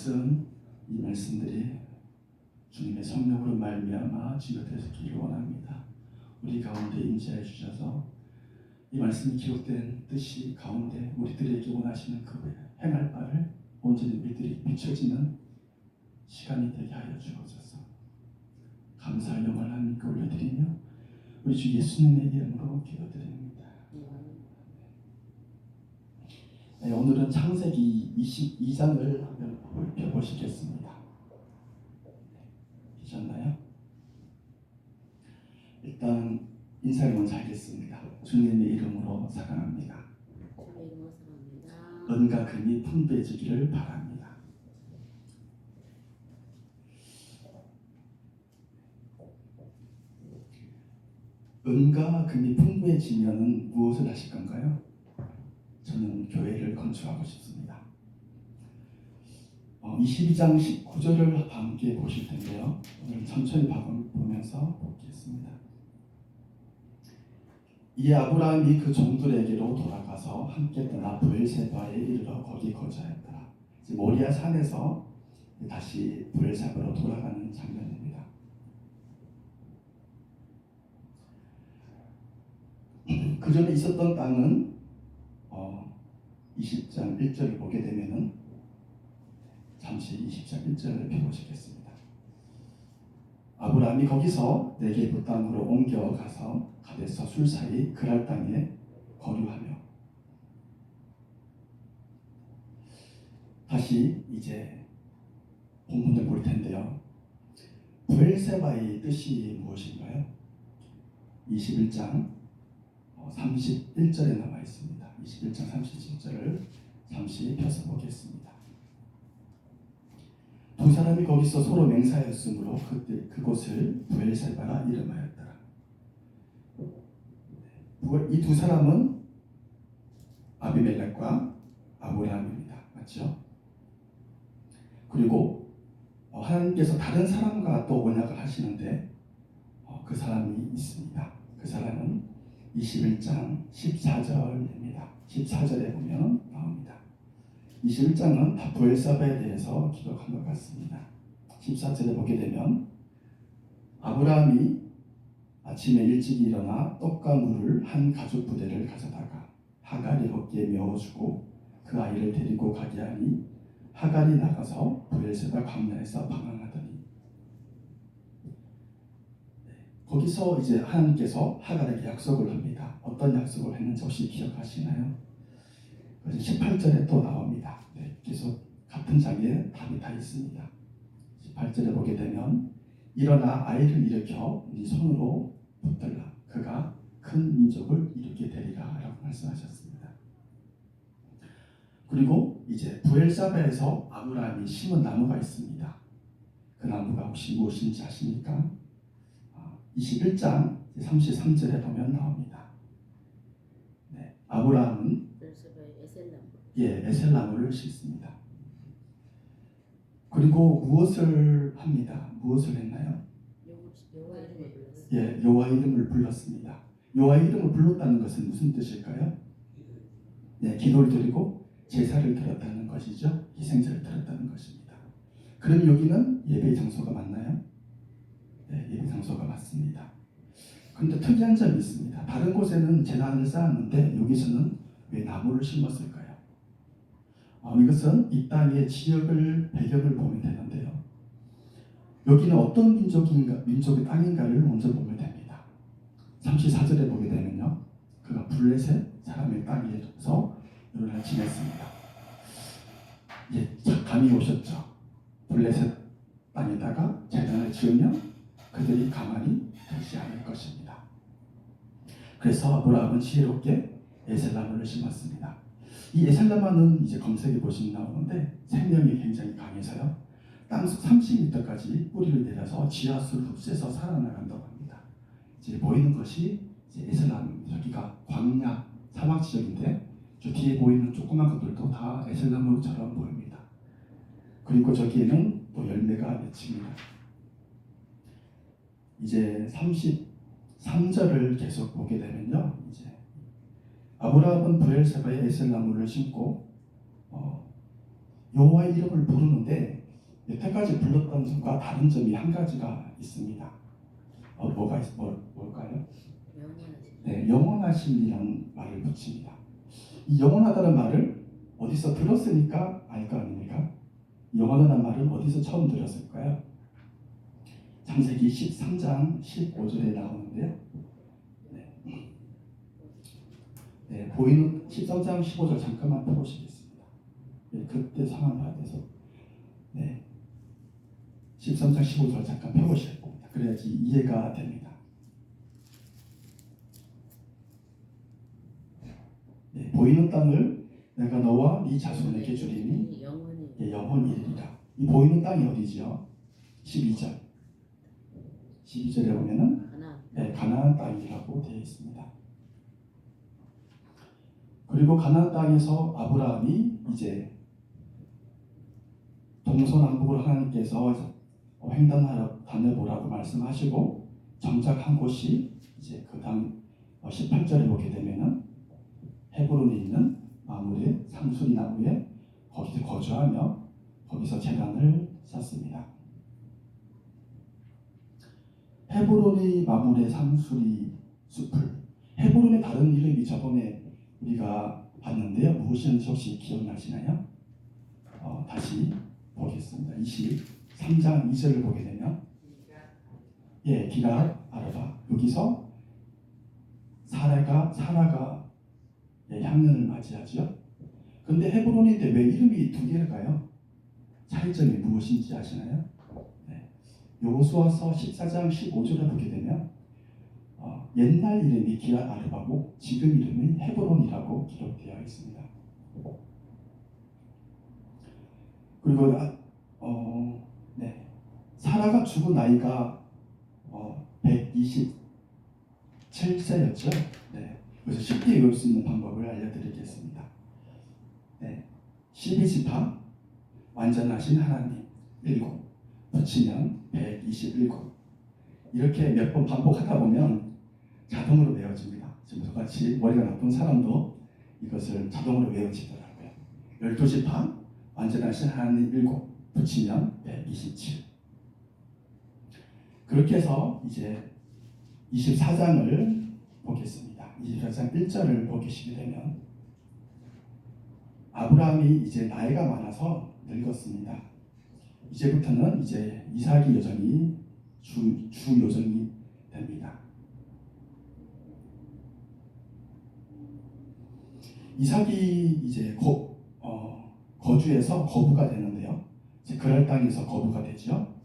이 말씀들이 주님의 성령으로 말미암아 지어되기를 원합니다. 우리 가운데 임재해 주셔서 이 말씀이 기록된 뜻이 가운데 우리들에게 원하시는 그 행할 바를 온전히 우리들이 비춰지는 시간이 되게 하여 주옵소서. 감사의 영광을 하나님께 올려드리며 우리 주 예수님의 이름으로 기도드립니다. 네, 오늘은 창세기 22장을 한번 펴보시겠습니다. 보셨나요? 일단 인사를 먼저 하겠습니다. 주님의 이름으로 사랑합니다. 은과 금이 풍부해지기를 바랍니다. 은과 금이 풍부해지면 무엇을 하실 건가요? 저는 교회를 건축하고 싶습니다. 22장 19절을 함께 보실 텐데요. 오늘 천천히 보면서 보겠습니다. 이 아브라함이 그 종들에게로 돌아가서 함께 떠나 브엘세바에 이르러 거기 거주하였더라. 모리아 산에서 다시 브엘세바로 돌아가는 장면입니다. 그 전에 있었던 땅은 20장 1절을 보게 되면은 잠시 20장 1절을 펴보시겠습니다. 아브라함이 거기서 네게부 땅으로 옮겨가서 가데스 술 사이 그랄 땅에 거류하며 다시 이제 본문을 볼 텐데요. 브엘세바의 뜻이 무엇인가요? 21장 31절에 나와 있습니다. 21장 31절을 잠시 펴서 보겠습니다. 두 사람이 거기서 서로 맹사하였으므로 그곳을 브엘세바라 이름하였더라. 이 두 사람은 아비멜렉과 아브라함입니다. 맞죠? 그리고 하나님께서 다른 사람과 또 언약을 하시는데 그 사람이 있습니다. 그 사람은 21장 14절입니다. 14절에 보면 나옵니다. 21장은 다 브엘세바에 대해서 기록한 것 같습니다. 14절에 보게 되면 아브라함이 아침에 일찍 일어나 떡과 물을 한 가죽 부대를 가져다가 하갈이 어깨에 메어주고 그 아이를 데리고 가게 하니 하갈이 나가서 브엘세바 광야에서 방황하더니 거기서 이제 하나님께서 하갈에게 약속을 합니다. 어떤 약속을 했는지 혹시 기억하시나요? 18절에 또 나옵니다. 계속 같은 장에 답이 다 있습니다. 18절에 보게 되면 일어나 아이를 일으켜 네 손으로 붙들라. 그가 큰 민족을 이루게 되리라 라고 말씀하셨습니다. 그리고 이제 브엘세바에서 아브라함이 심은 나무가 있습니다. 그 나무가 혹시 무엇인지 아십니까? 21장 33절에 보면 나옵니다. 아브라함은 에셀나무를 심습니다. 그리고 무엇을 합니다? 무엇을 했나요? 여호와 이름을 불렀습니다. 여호와 이름을 불렀다는 것은 무슨 뜻일까요? 기도를 드리고 제사를 드렸다는 것이죠. 희생제를 드렸다는 것입니다. 그럼 여기는 예배 장소가 맞나요? 예배 장소가 맞습니다. 그런데 특이한 점이 있습니다. 다른 곳에는 제단을 쌓았는데 여기서는 왜 나무를 심었을까요? 이것은 이 땅의 지역을 배경을 보면 되는데요. 여기는 어떤 민족의 땅인가를 먼저 보면 됩니다. 34절에 보게 되면요. 그가 블레셋 사람의 땅에서 여러 날 지냈습니다. 감이 오셨죠. 블레셋 땅에다가 제단을 지으면 그들이 가만히 두지 않을 것입니다. 그래서 아브라함은 지혜롭게 에셀나무를 심었습니다. 이 에셀나무는 이제 검색해 보시면 나오는데 생명이 굉장히 강해서요. 땅속 30m까지 뿌리를 내려서 지하수를 흡수해서 살아나간다고 합니다. 이제 보이는 것이 이제 에셀나무입니다. 여기가 광야 사막 지역인데 저 뒤에 보이는 조그만 것들도 다 에셀나무처럼 보입니다. 그리고 저기에는 또 열매가 맺힙니다. 이제 33절을 계속 보게 되면요. 이제 아브라함은 브엘세바에 에셀나무를 심고 여호와의 이름을 부르는데 여태까지 불렀던 점과 다른 점이 한 가지가 있습니다. 뭘까요? 네, 영원하심이라는 말을 붙입니다. 이 영원하다는 말을 어디서 들었으니까 알 거 아닙니까? 영원하다는 말은 어디서 처음 들었을까요? 창세기 13장 15절에 나오는데요. 네, 보이는 13장 15절 잠깐만 펴보시겠습니다. 네, 그때 상황 봐야 돼서. 네, 13장 15절 잠깐 펴보셔야 됩니다. 그래야지 이해가 됩니다. 네, 보이는 땅을 내가 너와 네 자손에게 주리니 영원히 이르리라. 이 보이는 땅이 어디지요? 12절. 12절에 보면은 가나안 땅이라고 되어 있습니다. 그리고 가나안 땅에서 아브라함이 이제 동서남북으로 하나님께서 횡단하여 다녀보라고 말씀하시고 정착한 곳이 이제 그 다음 18절에 보게 되면은 헤브론에 있는 마므레 상수리 나무에 거기서 거주하며 거기서 제단을 쌓습니다. 헤브론이 마므레 상수리 숲을, 헤브론의 다른 이름이 저번에 우리가 봤는데요. 무엇이었는지 혹시 기억나시나요? 다시 보겠습니다. 23장 2절을 보게 되면 기랏 아르바, 여기서 사라가 향년을 맞이하죠. 근데 헤브론인데 왜 이름이 두 개일까요? 차이점이 무엇인지 아시나요? 여호수아서 14장 15절을 보게 되면 옛날 이름이 기랏 아르바고 지금 이름이 헤브론이라고 기록되어 있습니다. 그리고 사라가 죽은 나이가 127세였죠. 그래서 쉽게 외울 수 있는 방법을 알려드리겠습니다. 12지파 완전하신 하나님 7 붙이면 127 이렇게 몇 번 반복하다 보면 자동으로 외워집니다. 지금 저같이 머리가 나쁜 사람도 이것을 자동으로 외워지더라고요. 12지파 완전하신 하나님 7 붙이면 127. 그렇게 해서 이제 24장을 보겠습니다. 24장 1절을 보시게 되면 아브라함이 이제 나이가 많아서 늙었습니다. 이제부터는 이제 이삭이 여전히 주 요정이 됩니다. 이삭이 이제 거주해서 거부가 되는데요. 이제 그랄 땅에서 거부가 되죠.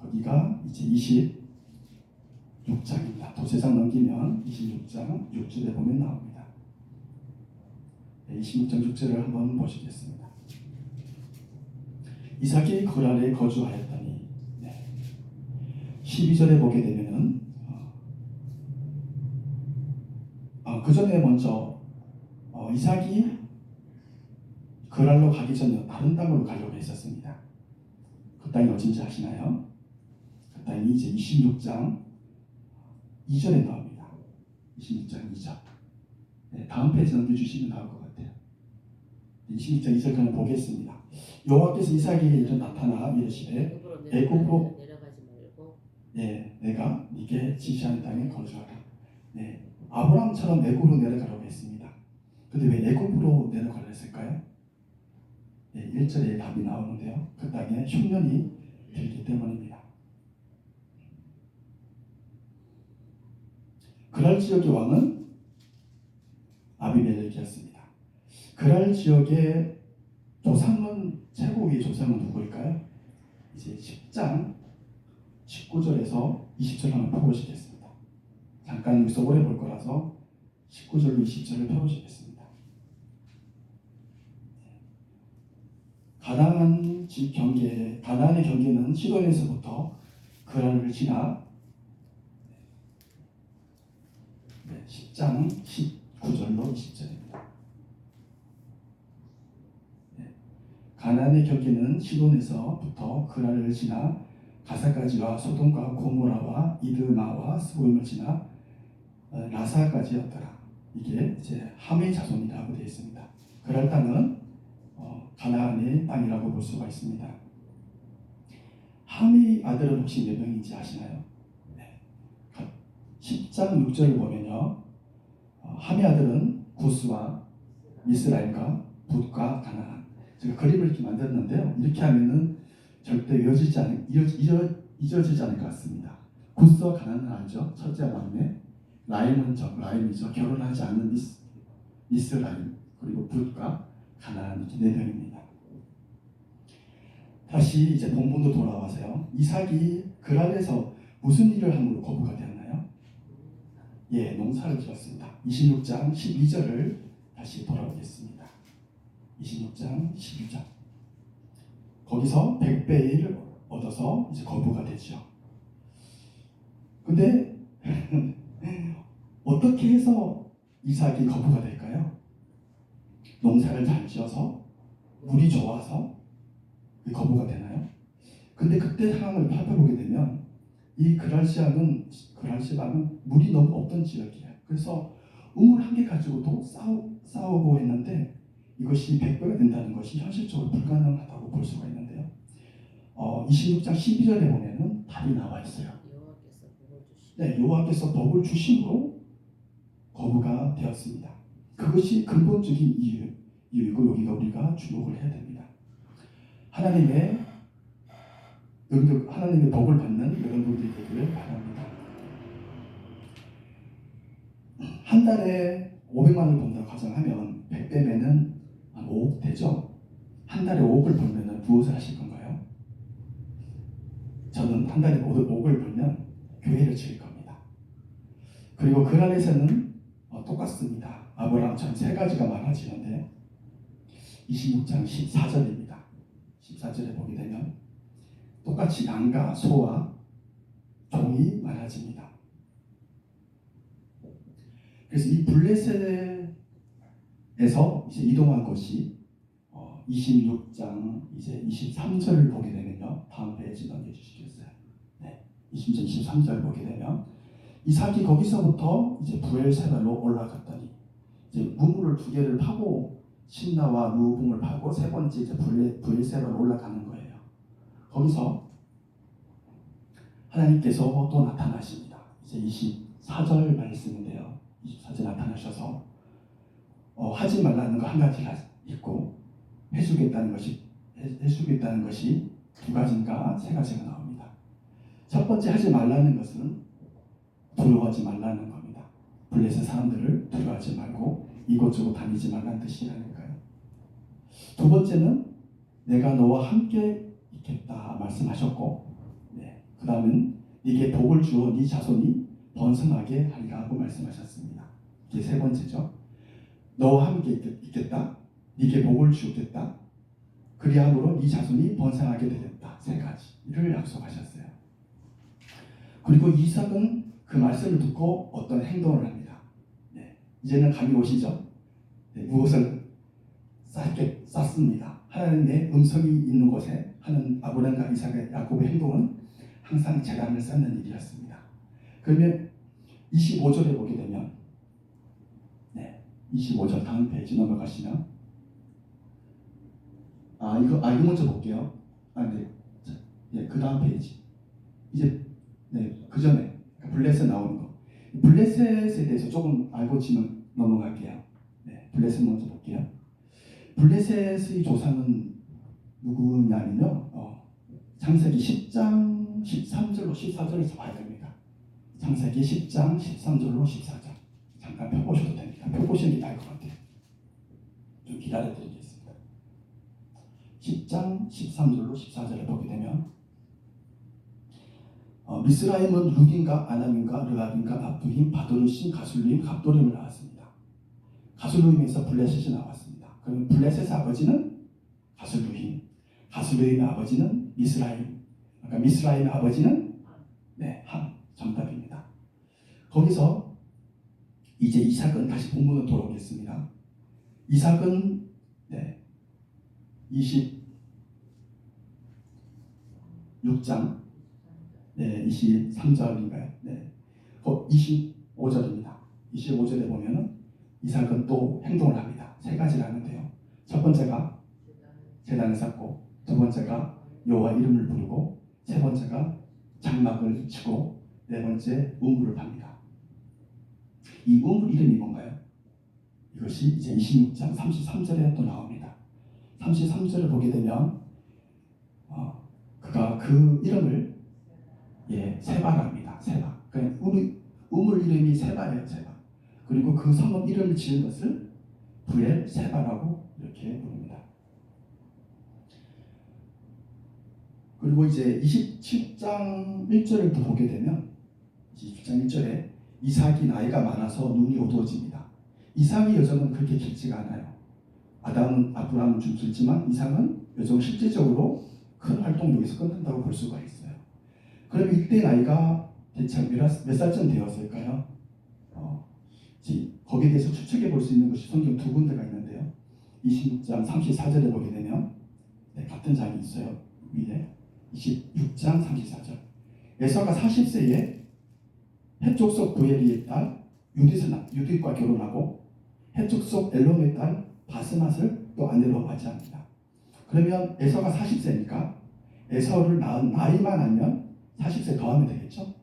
거기가 이제 26장입니다. 도세장 넘기면 26장 6절에 보면 나옵니다. 26장 6절을 한번 보시겠습니다. 이삭이 그랄에 거주하였더니 12절에 보게 되면은 그 전에 먼저 이삭이 그랄로 가기 전에 다른 땅으로 가려고 했었습니다. 그 땅이 어딘지 아시나요? 그 땅이 이제 26장 2절에 나옵니다. 26장 2절. 다음 페이지 넘겨주시면 나올 것 같아요. 26장 2절 그냥 보겠습니다. 여호와께서 이삭에게 이르 나타나 이르시되 애굽으로 내려가지 말고 내가 네게 지시하는 땅에 거주하라. 아브라함처럼 애굽으로 내려가라고 했습니다. 근데 왜 애굽으로 내려가라 했을까요? 1절에 답이 나오는데요. 그 땅에 흉년이 들기 때문입니다. 그랄 지역의 왕은 아비멜렉이었습니다. 그랄 지역의 최고의 조상은 누구일까요? 이제 10장 19절에서 20절 한번 펴보시겠습니다. 잠깐 여기서 오래 볼 거라서 19절로 20절을 펴보시겠습니다. 가나안의 경계는 시돈에서부터 그랄을 지나 10장 19절로 20절입니다. 가나안의 경계는 시돈에서부터 그랄을 지나 가사까지와 소돔과 고모라와 이드마와 스보임을 지나 라사까지였더라. 이게 이제 함의 자손이라고 되어 있습니다. 그랄 땅은 가나안의 땅이라고 볼 수가 있습니다. 함의 아들은 혹시 몇 명인지 아시나요? 네. 10장 6절을 보면요. 함의 아들은 구스와 미스라임과 붓과 가나안. 제가 그림을 이렇게 만들었는데요. 이렇게 하면은 절대 잊어지지 않을 것 같습니다. 구스와 가나안은 알죠? 첫째와 막내. 라임이죠. 결혼하지 않는 미스라임. 그리고 붓과 가나안 이렇게 네 명입니다. 다시 이제 본문으로 돌아와서요. 이삭이 그랄에서 무슨 일을 함으로 거부가 되었나요? 예, 농사를 지었습니다. 26장 12절을 다시 돌아오겠습니다. 26장 12절. 거기서 100배를 얻어서 이제 거부가 되죠. 근데 어떻게 해서 이삭이 거부가 될까요? 농사를 잘 지어서 물이 좋아서 거부가 되나요? 근데 그때 상황을 살펴보게 되면 이 그랄시아는 물이 너무 없던 지역이에요. 그래서 우물 한 개 가지고도 싸우고 했는데 이것이 100배가 된다는 것이 현실적으로 불가능하다고 볼 수가 있는데요. 26장 12절에 보면은 답이 나와 있어요. 네, 여호와께서 복을 주심으로 거부가 되었습니다. 그것이 근본적인 이유이고 여기가 우리가 주목을 해야 됩니다. 하나님의 복을 받는 여러분들이 되기를 바랍니다. 한 달에 500만 원을 번다고 가정하면 100배면은 한 5억 되죠? 한 달에 5억을 벌면 무엇을 하실 건가요? 저는 한 달에 5억을 벌면 교회를 지을 겁니다. 그리고 그 안에서는 똑같습니다. 아브라함처럼 세 가지가 많아지는데 26장 14절입니다. 14절에 보게 되면 똑같이 양과 소와 종이 많아집니다. 그래서 이 블레셋에서 이제 이동한 것이 26장 이제 23절을 보게 되면요. 다음 페이지 넘겨주시겠어요? 네, 23절 보게 되면 이삭이 거기서부터 이제 부엘세바로 올라갔더니 이제 우물을 두 개를 파고 신나와 누붕을 파고 세 번째 이제 부엘세바로 올라가는 거예요. 거기서 하나님께서 또 나타나십니다. 이제 24절 말씀인데요. 24절 나타나셔서 하지 말라는 거 한 가지가 있고 해주겠다는 것이 두 가지인가 세 가지가 나옵니다. 첫 번째 하지 말라는 것은 두려워하지 말라는 겁니다. 블레셋 사람들을 두려워하지 말고 이곳저곳 다니지 말라는 뜻이 아닐까요? 두 번째는 내가 너와 함께 있겠다 말씀하셨고, 그 다음은 네게 복을 주어 네 자손이 번성하게 하리라고 말씀하셨습니다. 이게 세 번째죠. 너와 함께 있겠다, 네게 복을 주겠다, 그리함으로 네 자손이 번성하게 되겠다. 세 가지를 약속하셨어요. 그리고 이삭은 그 말씀을 듣고 어떤 행동을 합니다. 이제는 감이 오시죠? 무엇을 쌓습니다. 하나님의 음성이 있는 곳에 하는 아브라함과 이삭의 야곱의 행동은 항상 재단을 쌓는 일이었습니다. 그러면 25절에 보게 되면 25절 다음 페이지 넘어가시면 이거 먼저 볼게요. 그 다음 페이지 이제 그 전에 블레셋 나오는 거. 블레셋에 대해서 조금 알고 지금 넘어갈게요. 블레셋 먼저 볼게요. 블레셋의 조상은 누구냐면요. 창세기 10장 13절로 14절에서 봐야 됩니다. 창세기 10장 13절로 14절 잠깐 펴보셔도 됩니다. 펴보시는 게 나을 것 같아요. 좀 기다려드리겠습니다. 10장 13절로 14절을 보게 되면 미스라임은 루딘과 아남인과 르압인과 납두임, 바도르심, 가술루임, 갑도림을 낳았습니다. 가술루임에서 블레셋이 나왔습니다. 그럼 블레셋의 아버지는 가술루임, 가술루임의 아버지는 미스라임, 그러니까 미스라임의 아버지는 함. 정답입니다. 거기서 이제 이삭은 다시 본문으로 돌아오겠습니다. 이삭은 26장 23절인가요? 25절입니다. 25절에 보면은 이삭은 또 행동을 합니다. 세 가지를 하는데요. 첫 번째가 제단을 쌓고, 두 번째가 여호와 이름을 부르고, 세 번째가 장막을 치고, 네 번째 우물을 팝니다. 이 우물 이름이 뭔가요? 이것이 이제 26장 33절에 또 나옵니다. 33절을 보게 되면 그가 그 이름을 세바랍니다. 세바. 그러니까 우물 이름이 세바예요. 세바. 그리고 그 성읍 이름을 지은 것을 부엘 세바라고 이렇게 부릅니다. 그리고 이제 27장 1절을 또 보게 되면 27장 1절에 이삭이 나이가 많아서 눈이 어두워집니다. 이삭의 여정은 그렇게 길지가 않아요. 아브라함은 좀 길지만 이삭은 여정 실제적으로 큰 활동력에서 끝난다고 볼 수가 있어요. 그럼 이때 나이가 대체 몇 살쯤 되었을까요? 거기에 대해서 추측해 볼 수 있는 것이 성경 두 군데가 있는데요. 26장 34절에 보게 되면 같은 장이 있어요. 위에 26장 34절. 에서가 40세에 해쪽 속 부엘리의 딸 유딧과 결혼하고 해쪽 속 엘론의 딸 바스맛을 또 아내로 맞이합니다. 그러면 에서가 40세니까 에서를 낳은 나이만 알면 40세 더하면 되겠죠?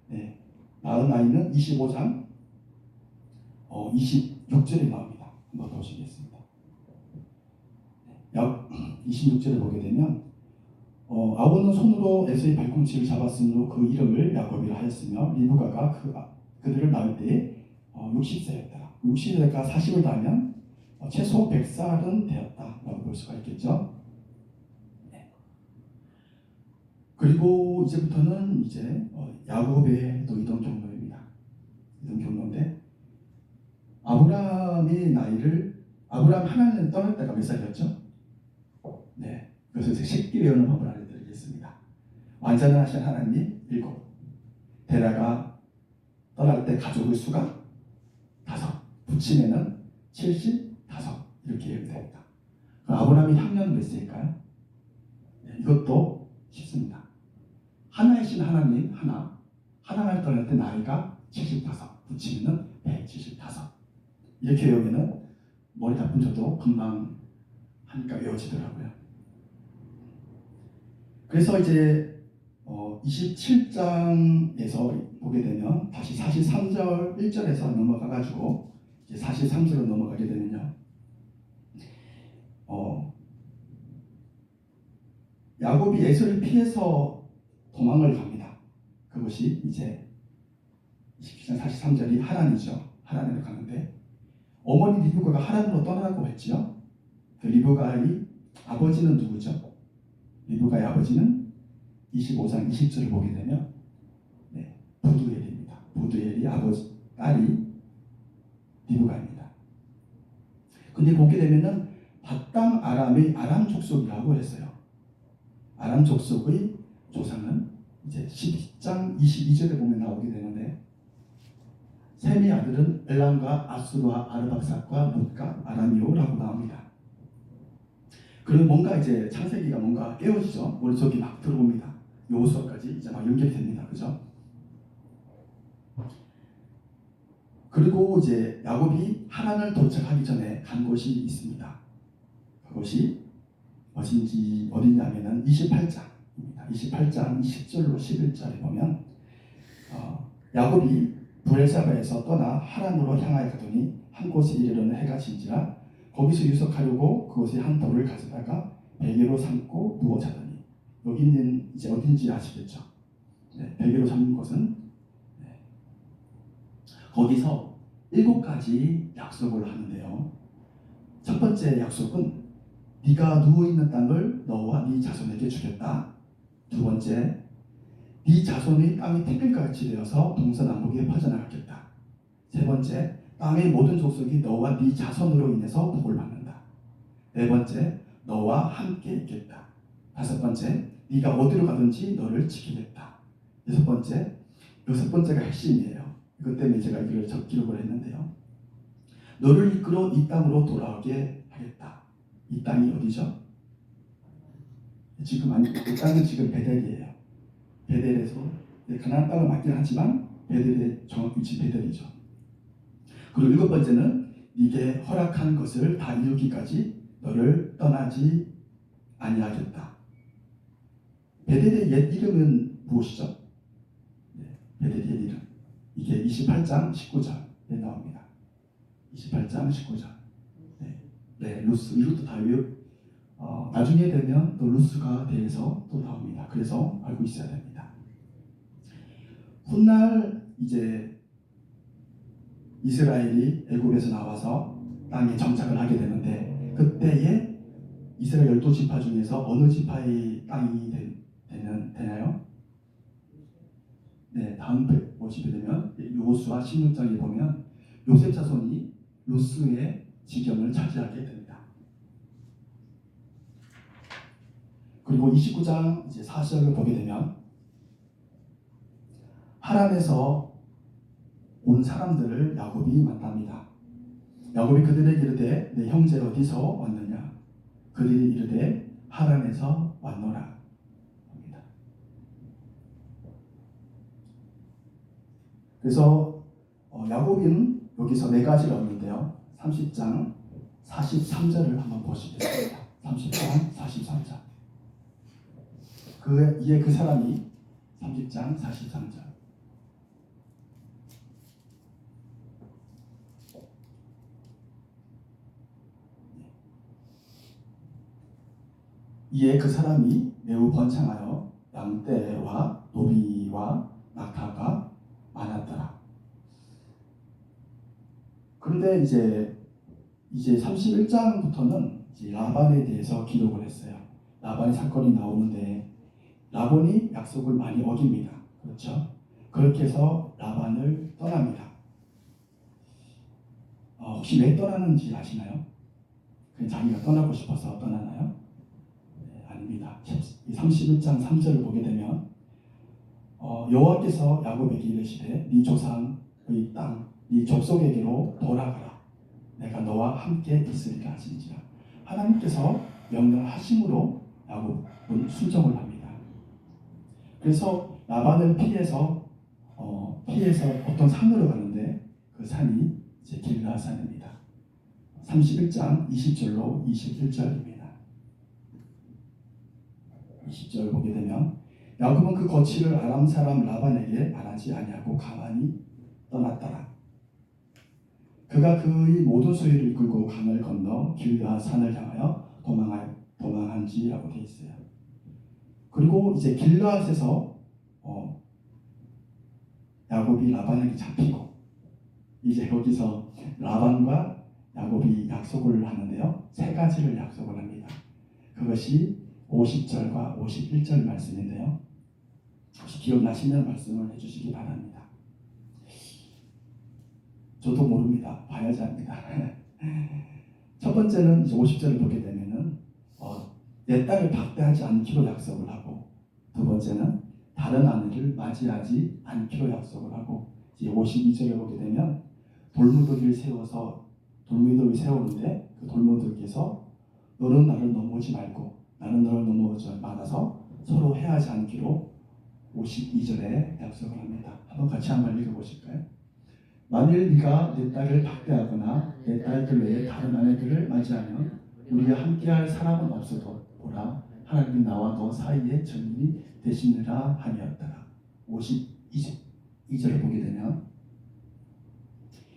네, 낳은 나이는 25장 26절에 나옵니다. 한번 보시겠습니다. 26절에 보게 되면 아우는 손으로 에서의 발꿈치를 잡았으므로 그 이름을 야곱이라 하였으며 리브가가 그들을 낳을 때에 60세였더라. 60세가 40을 더하면 최소 100살은 되었다라고 볼 수가 있겠죠. 네. 그리고 이제부터는 이제 야곱의 또 이동 경로입니다. 이동 경로인데 아브라함 하나님을 떠날 때가 몇 살이었죠? 네. 그래서 이제 쉽게 배우는 법을 알려드리겠습니다. 완전하신 하나님 7. 데라가 떠날 때 가족의 수가 5. 부친에는 75. 이렇게 이해됩니다. 아브라함이 학년은 몇 세일까요? 네, 이것도 쉽습니다. 하나이신 하나님 하나님을 떠날 때 나이가 75. 부친에는 175. 이렇게 외우면 머리 나쁜 저도 금방 하니까 외워지더라고요. 그래서 이제 27장에서 보게 되면 다시 43절 1절에서 넘어가가지고 이제 43절로 넘어가게 되면요. 야곱이 에서를 피해서 도망을 갑니다. 그것이 이제 27장 43절이 하란이죠. 하란으로 가는데 어머니 리브가가 하란으로 떠나고 했죠. 그 리브가의 아버지는 누구죠? 리브가의 아버지는 25장 20절을 보게 되면 부두엘입니다. 부두엘이 딸이 리브가입니다. 근데 보게 되면은 밧담 아람의 아람 족속이라고 했어요. 아람 족속의 조상은 이제 12장 22절에 보면 나오게 되는데 셈의 아들은 엘람과 아수르와 아르박삭과 롯과 아람이오라고 나옵니다. 그리고 뭔가 이제 창세기가 뭔가 깨어지죠. 머릿속이 막 들어옵니다. 여호수아까지 이제 막 연결됩니다. 그죠? 그리고 이제 야곱이 하란을 도착하기 전에 간 곳이 있습니다. 그것이 어디냐면은 28장입니다. 28장 10절로 11절에 보면 야곱이 브엘사바에서 떠나 하란으로 향하여 가더니 한 곳에 이르러는 해가 진지라 거기서 유석하려고 그곳에 한 돌을 가져다가 베개로 삼고 누워 자더니 여기는 이제 어딘지 아시겠죠? 네, 베개로 삼는 곳은 거기서 7가지 약속을 하는데요. 첫 번째 약속은 네가 누워있는 땅을 너와 네 자손에게 주겠다. 두 번째, 네 자손의 땅이 태길같이 되어서 동서남북에 퍼져나가겠다. 세 번째, 땅의 모든 족속이 너와 네 자손으로 인해서 복을 받는다. 네 번째, 너와 함께 있겠다. 다섯 번째, 네가 어디로 가든지 너를 지키겠다. 여섯 번째가 핵심이에요. 이것 때문에 제가 이걸 기록을 했는데요. 너를 이끌어 이 땅으로 돌아오게 하겠다. 이 땅이 어디죠? 지금 이 땅은 지금 베델이에요. 베델에서 가나안 땅을 맞긴 하지만 베델의 정확 위치 베델이죠. 그리고 7번째는 네게 허락한 것을 다 이루기까지 너를 떠나지 아니하겠다. 베델의 옛 이름은 무엇이죠? 베델의 옛 이름. 이게 28장 19절에 나옵니다. 28장 19절. 루스. 이것도 다 나중에 되면 또 루스가 대해서 또 나옵니다. 그래서 알고 있어야 됩니다. 훗날 이제 이스라엘이 애굽에서 나와서 땅에 정착을 하게 되는데, 그때에 이스라엘 12지파 중에서 어느 지파의 땅이 되나요? 네, 다음 보시게 되면 여호수아 16장에 보면 요셉 자손이 루스의 지경을 차지하게 됩니다. 그리고 29장 이제 4절을 보게 되면 하란에서 온 사람들을 야곱이 만납니다. 야곱이 그들에게 이르되 내 형제 어디서 왔느냐? 그들이 이르되 하란에서 왔노라 합니다. 그래서 야곱은 여기서 네 가지를 얻는데요. 30장 43절을 한번 보시겠습니다. 30장 43절. 이에 그 사람이 30장 43절. 이에 그 사람이 매우 번창하여 양떼와 노비와 낙타가 많았더라. 그런데 이제 31장부터는 이제 라반에 대해서 기록을 했어요. 라반의 사건이 나오는데 라반이 약속을 많이 어깁니다. 그렇죠? 그렇게 해서 라반을 떠납니다. 혹시 왜 떠나는지 아시나요? 그냥 자기가 떠나고 싶어서 떠나나요? 아닙니다. 31장 3절을 보게 되면 여호와께서 야곱에게 이르시되 네 조상의 땅, 네 족속에게로 돌아가라. 내가 너와 함께 있으리라 하시니라. 하나님께서 명령하심으로 야곱은 순종을 합니다. 그래서 라반을 피해서 어떤 산으로 가는데 그 산이 이제 길르앗산입니다. 31장 20절로 21절입니다. 20절 보게 되면 야곱은 그 거취를 아람 사람 라반에게 말하지 아니하고 가만히 떠났더라. 그가 그의 모든 소유를 이끌고 강을 건너 길르앗 산을 향하여 도망한지라고 되어 있어요. 그리고 이제 길르앗에서 야곱이 라반에게 잡히고 이제 여기서 라반과 야곱이 약속을 하는데요. 세 가지를 약속을 합니다. 그것이 50절과 51절 말씀인데요. 혹시 기억나시면 말씀을 해주시기 바랍니다. 저도 모릅니다. 봐야지 합니다. 첫 번째는 이제 50절을 보게 되면은 내 딸을 박대하지 않기로 약속을 하고, 두 번째는 다른 아내를 맞이하지 않기로 약속을 하고, 이제 52절을 보게 되면 돌무더기를 세우는데 그 돌무더기에서 너는 나를 넘어오지 말고 나는 너를 넘어오지 말아서 서로 해하지 않기로 52절에 약속을 합니다. 한번 읽어보실까요? 만일 네가 내 딸을 박대하거나 내 딸들 외에 다른 아내들을 맞이하면 우리가 함께할 사람은 없어도 보라, 하나님이 나와 너 사이에 증인이 되시느라 함이었더라. 52절을 보게 되면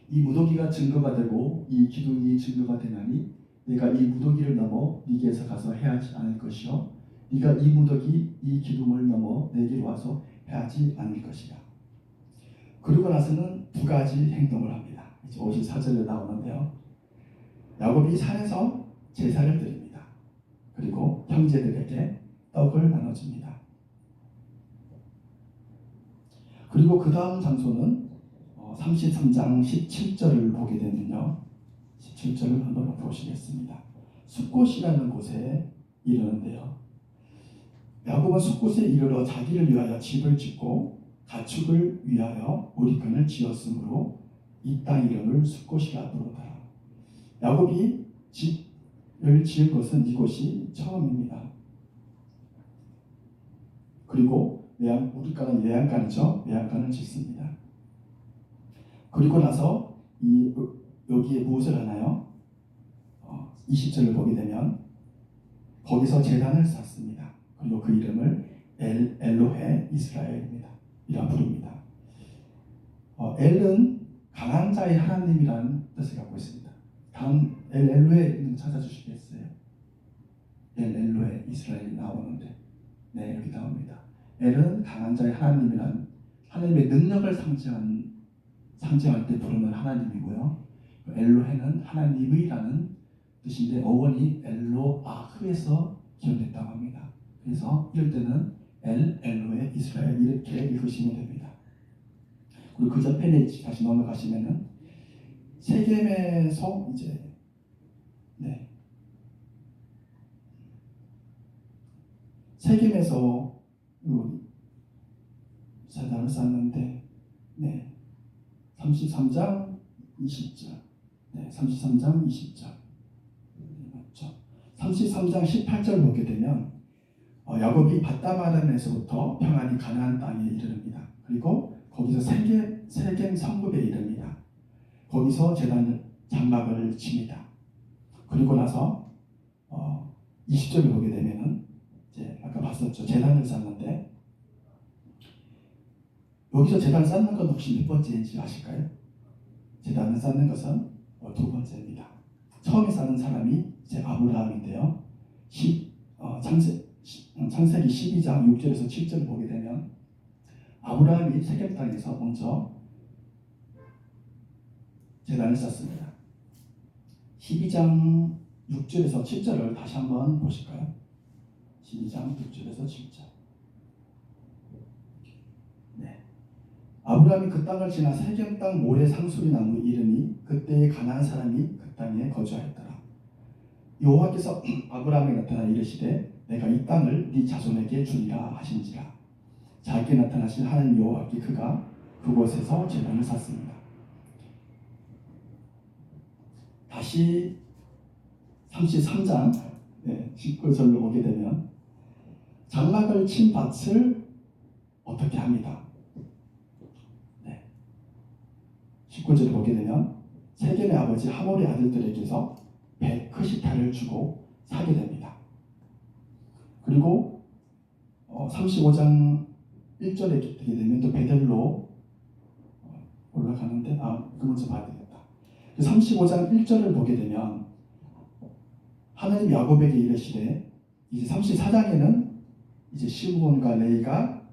이 무더기가 증거가 되고 이 기둥이 증거가 되나니 내가 이 무더기를 넘어 네게서 가서 해하지 않을 것이요 네가 이 무더기 이 기둥을 넘어 내게로 와서 해하지 않을 것이라. 그러고 나서는 두 가지 행동을 합니다. 이제 54절에 나오는데요. 야곱이 산에서 제사를 드립니다. 그리고 형제들에게 떡을 나눠줍니다. 그리고 그 다음 장소는 33장 17절을 보게 되면요. 17절을 한번 보시겠습니다. 숫곳이라는 곳에 이르는데요. 야곱은 숫곳에 이르러 자기를 위하여 집을 짓고 가축을 위하여 오리근을 지었으므로 이 땅 이름을 숫곳이라 부르더라. 야곱이 집을 지은 것은 이곳이 처음입니다. 그리고 우리가는 외양간이죠. 외양간을 짓습니다. 그리고 나서 여기에 무엇을 하나요? 20절을 보게 되면 거기서 제단을 쌓습니다. 그리고 그 이름을 엘로헤 이스라엘입니다. 이라 부릅니다. 엘은 강한 자의 하나님이라는 뜻을 갖고 있습니다. 다음 엘로헤 있는 찾아주시겠어요? 엘로헤 이스라엘이 나오는데 네, 여기 나옵니다. 엘은 강한 자의 하나님이란 하나님의 능력을 상징할 때 부르는 하나님이고요. 엘로헤는 하나님의라는 뜻인데 어원이 엘로아흐에서 기원됐다고 합니다. 그래서 이럴 때는 엘로헤 이스라엘 이렇게 읽으시면 됩니다. 그리고 그 전 페이지 다시 넘어가시면은 세겜에서 이제 세겜에서 제단을 쌓는데 33장 20절 33장 20절 맞죠? 33장 18절 보게 되면 야곱이 밧다마람에서부터 평안히 가나안 땅에 이르릅니다. 그리고 거기서 세겜 성읍에 이릅니다. 거기서 제단 장막을 칩니다. 그리고 나서 20절을 보게 되면은 이제 아까 봤었죠. 제단을 쌓는데 여기서 제단을 쌓는 건 혹시 몇 번째인지 아실까요? 제단을 쌓는 것은 두 번째입니다. 처음에 쌓는 사람이 이제 아브라함인데요. 창세기 12장 6절에서 7절을 보게 되면 아브라함이 세겜 땅에서 먼저 제단을 쌓습니다. 12장 6절에서 7절을 다시 한번 보실까요? 12장 6절에서 7절. 아브라함이 그 땅을 지나 세겜 땅 모래 상수리 나무 이르니 그때에 가나안 사람이 그 땅에 거주하였더라. 여호와께서 아브라함에 나타나 이르시되 내가 이 땅을 네 자손에게 주리라 하신지라. 자기께 나타나신 하나님 여호와께 그가 그곳에서 제단을 쌓습니다. 다시 33장 19절로 오게 되면 장막을 친 밭을 어떻게 합니다. 19절을 보게 되면 세겜의 아버지 하몰의 아들들에게서 베크시타를 주고 사게 됩니다. 그리고 35장 1절에 되게 되면 또 베델로 올라가는데 그 먼저 봐야 되겠다. 35장 1절을 보게 되면 하나님 야곱에게 이르시되 이제 34장에는 이제 시므온과 레이가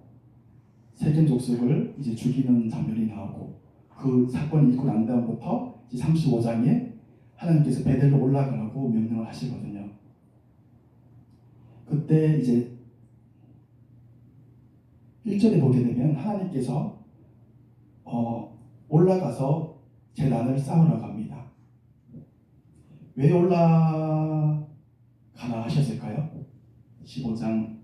세겜 족속을 이제 죽이는 장면이 나오고 그 사건이 있고 난 다음부터 이제 35장에 하나님께서 베델로 올라가라고 명령을 하시거든요. 그때 이제 1절에 보게 되면 하나님께서 올라가서 제단을 쌓으라고 합니다. 왜 올라가라 하셨을까요? 15장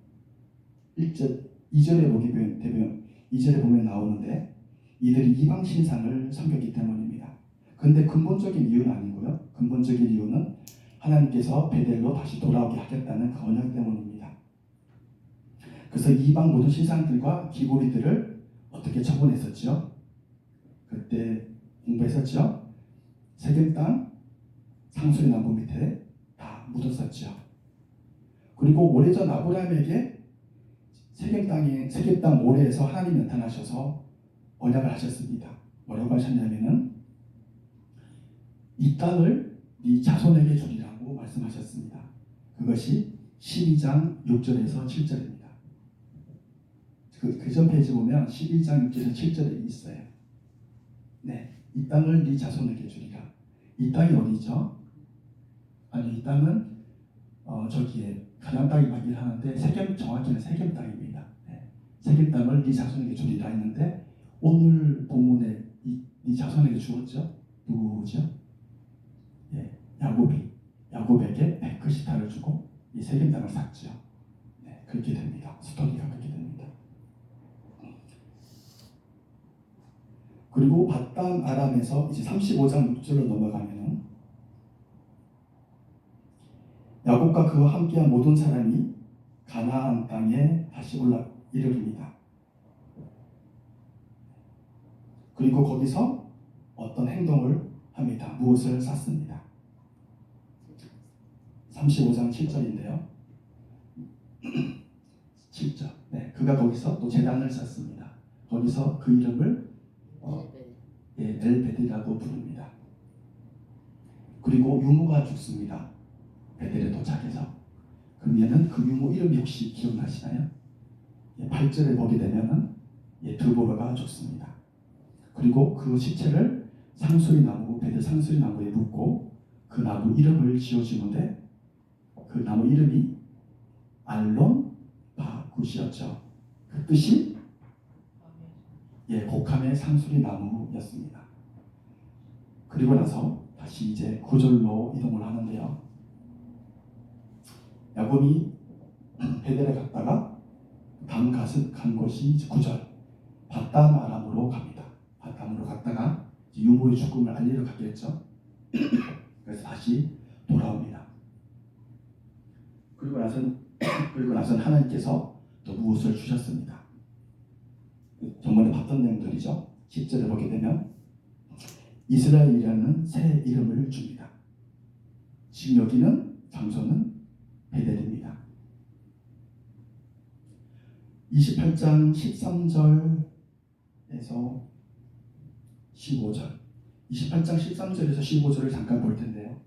1절 2절에 보게 되면 2절에 보면 나오는데 이들이 이방 신상을 섬겼기 때문입니다. 근데 근본적인 이유는 아니고요. 근본적인 이유는 하나님께서 베델로 다시 돌아오게 하겠다는 그 언약 때문입니다. 그래서 이방 모든 신상들과 기고리들을 어떻게 처분했었죠? 그때 공부했었죠? 세겜 땅 상수리 나무 밑에 다 묻었었죠. 그리고 오래전 아브라함에게 세겜 땅 모래에서 하나님이 나타나셔서 언약을 하셨습니다. 뭐라고 하셨냐면은 이 땅을 네 자손에게 주리라고 말씀하셨습니다. 그것이 12장 6절에서 7절입니다. 그 전 페이지 보면 12장 6절에서 7절에 있어요. 이 땅을 네 자손에게 주리라. 이 땅이 어디죠? 아니 이 땅은 저기에 가나안 땅이 맞긴 하는데 정확히는 세겜 땅입니다. 세겜 땅을 네 자손에게 주리라 했는데 오늘 본문에 이 자손에게 주었죠? 누구죠? 야곱에게 베크시타를 주고 이 세겜 땅을 샀죠. 그렇게 됩니다. 스토리가 그렇게 됩니다. 그리고 밧담 아람에서 이제 35장 6절로 넘어가면은 야곱과 그와 함께한 모든 사람이 가나안 땅에 다시 이르릅니다. 그리고 거기서 어떤 행동을 합니다. 무엇을 샀습니다. 35장 7절인데요. 7절. 네, 그가 거기서 또 제단을 쌓습니다. 거기서 그 이름을 엘베드라고 부릅니다. 그리고 유모가 죽습니다. 베델에 도착해서. 그러면은 그 유모 이름이 혹시 기억나시나요? 8절에 보게 되면은 드보라가 죽습니다. 그리고 그 시체를 상수리나무, 베델 상수리나무에 묻고 그 나무 이름을 지어주는데 그 나무 이름이 알론 바굿이었죠. 그 뜻이 곡함의 상수리나무였습니다. 그리고 나서 다시 이제 9절로 이동을 하는데요. 야곱이 베델에 갔다가 다음 간 곳이 9절 바담 아람으로 갑니다. 바담으로 갔다가 유모의 죽음을 알리러 갔겠죠. 그래서 다시 돌아옵니다. 그리고 나서는 하나님께서 또 무엇을 주셨습니다. 정말 봤던 내용들이죠. 10절에 보게 되면 이스라엘이라는 새 이름을 줍니다. 지금 여기는 장소는 베델입니다. 28장 13절에서 15절 28장 13절에서 15절을 잠깐 볼 텐데요.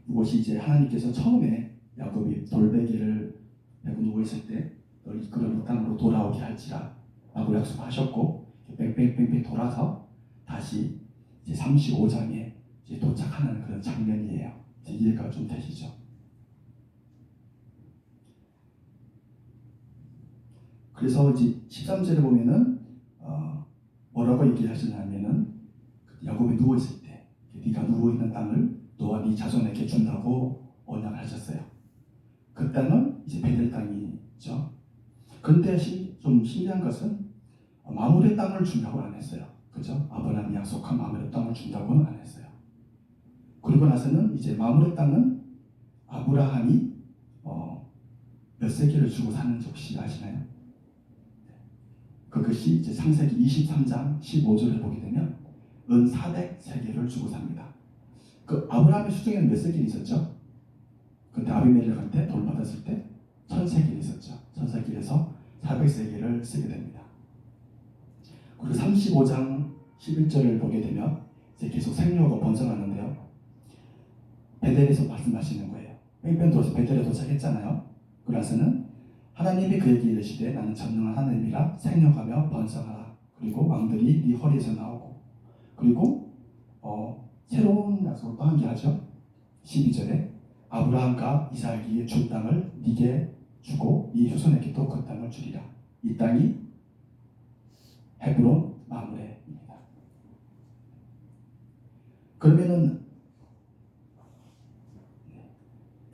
이곳이 이제 하나님께서 처음에 야곱이 돌베개를 메고 누워있을 때 너를 이끌어 이 땅으로 돌아오게 할지라 라고 약속하셨고 뺑뺑뺑뺑 돌아서 다시 이제 35장에 이제 도착하는 그런 장면이에요. 이제 이해가 좀 되시죠? 그래서 이제 13절에 보면은 뭐라고 얘기하시냐면은 야곱이 누워있을 때 네가 누워있는 땅을 너와 네 자손에게 준다고 언약하셨어요. 그 땅은 이제 베델 땅이죠. 그런데 좀 신기한 것은 마므레 땅을 준다고 안 했어요. 그죠? 아브라함이 약속한 마므레 땅을 준다고는 안 했어요. 그리고 나서는 이제 마므레 땅은 아브라함이 몇 세기를 주고 사는지 혹시 아시나요? 그것이 이제 창세기 23장 15절을 보게 되면 은 400세겔을 주고 삽니다. 그 아브라함의 수중에는 몇 세겔이 있었죠? 그때 아비멜렉한테 돈 받았을 때 1000세겔이 있었죠. 1000세겔에서 400세겔을 쓰게 됩니다. 그리고 35장 11절을 보게 되면 이제 계속 생로가 번성하는데요. 베델에서 말씀하시는 거예요. 뺑뺑 돌아서 베델에 도착했잖아요. 그래서는 하나님이 그에게 이르시되 나는 전능한 하나님이라 생려가며 번성하라. 그리고 왕들이 네 허리에서 나오고 그리고 새로운 약속을 또 한 게 하죠. 12절에 아브라함과 이삭에게 준 땅을 네게 주고 네 후손에게 또 그 땅을 주리라. 이 땅이 헤브론 마므레입니다. 그러면은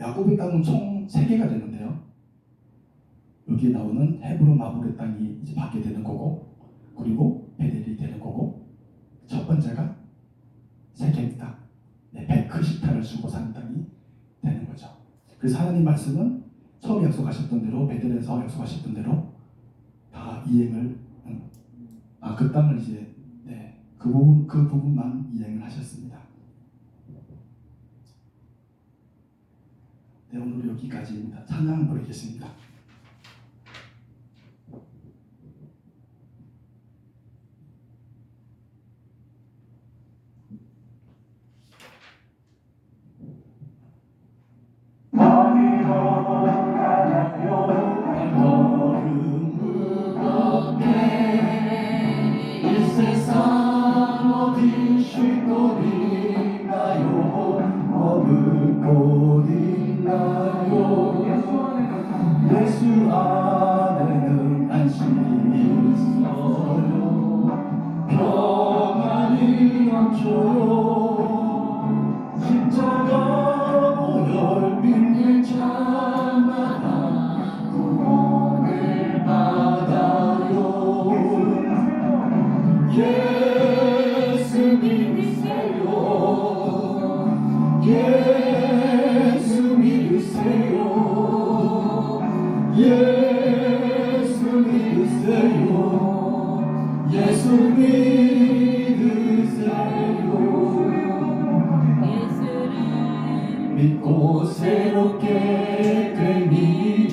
야곱의 땅은 총 3개가 되는데요. 여기 나오는 헤브론 마므레 땅이 이제 받게 되는 거고, 그리고 베델이 되는 거고, 첫 번째가 세겜 땅, 베크시타를 주고 사는 땅이 되는 거죠. 그래서 하나님 말씀은 처음 약속하셨던 대로 베델에서 약속하셨던 대로 다 이행을 그 땅을 이제 그 부분만 이행을 하셨습니다. 네, 오늘 여기까지입니다. 찬양 부르겠습니다. 예수 안에는 안식이 있어요. 평안이 넘쳐요. 십자가 보혈 믿는 자마다 구원을 받아요. 예수 믿으세요. 예수 믿으세요. 예수 믿으세요. 예수 믿으세요. 예수를 믿고 새롭게 되니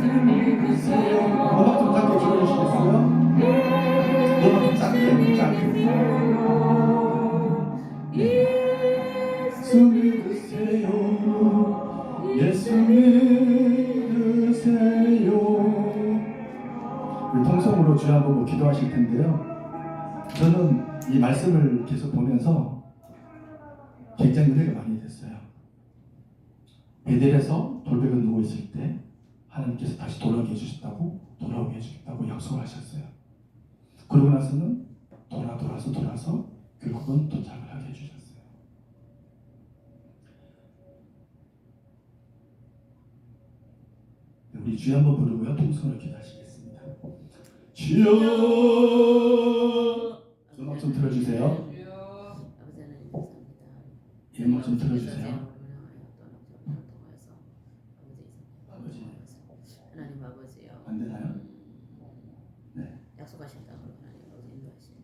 음악 좀 작게 줄여주시겠어요? 음악 좀 작게 예수 믿으세요. 예수 믿으세요. 우리 통성으로 주여 한번 기도하실 텐데요. 저는 이 말씀을 계속 보면서 굉장히 은혜가 많이 됐어요. 베델에서 돌베개 누워 있을 때 하나님께서 다시 돌아오게 해주셨다고, 돌아오게 해주겠다고 약속하셨어요. 그러고 나서는 돌아서 결국은 도착을 하게 해주셨어요. 우리 주여 한번 부르고요, 통성으로 기도하시겠습니다. 주여. 음악 좀 틀어주세요. 음악 좀 틀어주세요. 하나님 아버지요. 안 되나요? 네. 약속하신다고 하나님 아버지 인도하시네.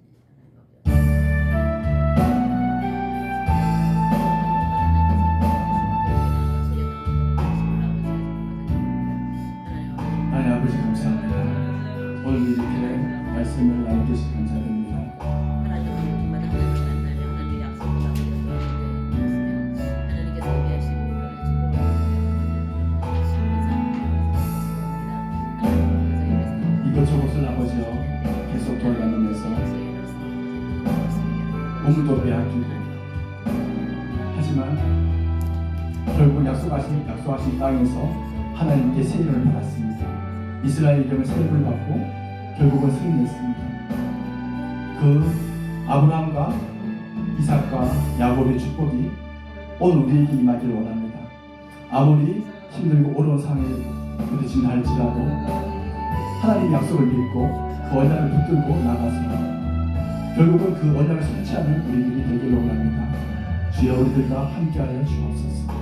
하나님 아버지 감사합니다. 오늘 이렇게 말씀을 나누게 해주셔서 감사드립니다. 하나님 아버지마다 하나님 만나며 하나님 약속을 나누게 하시며 하나님께서 예비하신 이것저것을 아버지여 계속 돌아다니면서 몸도 빼앗기고 하지만 결국 약속하신 땅에서 하나님께 세임을 받았습니다. 이스라엘 이름을 세임을 받고 결국은 승리했습니다. 그 아브라함과 이삭과 야곱의 축복이 오늘 우리에게 임하기를 원합니다. 아무리 힘들고 어려운 상황에 부딪힌다 할지라도 하나님의 약속을 믿고 그 언약을 붙들고 나가서 결국은 그 언약을 성취하는 우리들이 되기를 원합니다. 주여 우리들과 함께하여 주옵소서.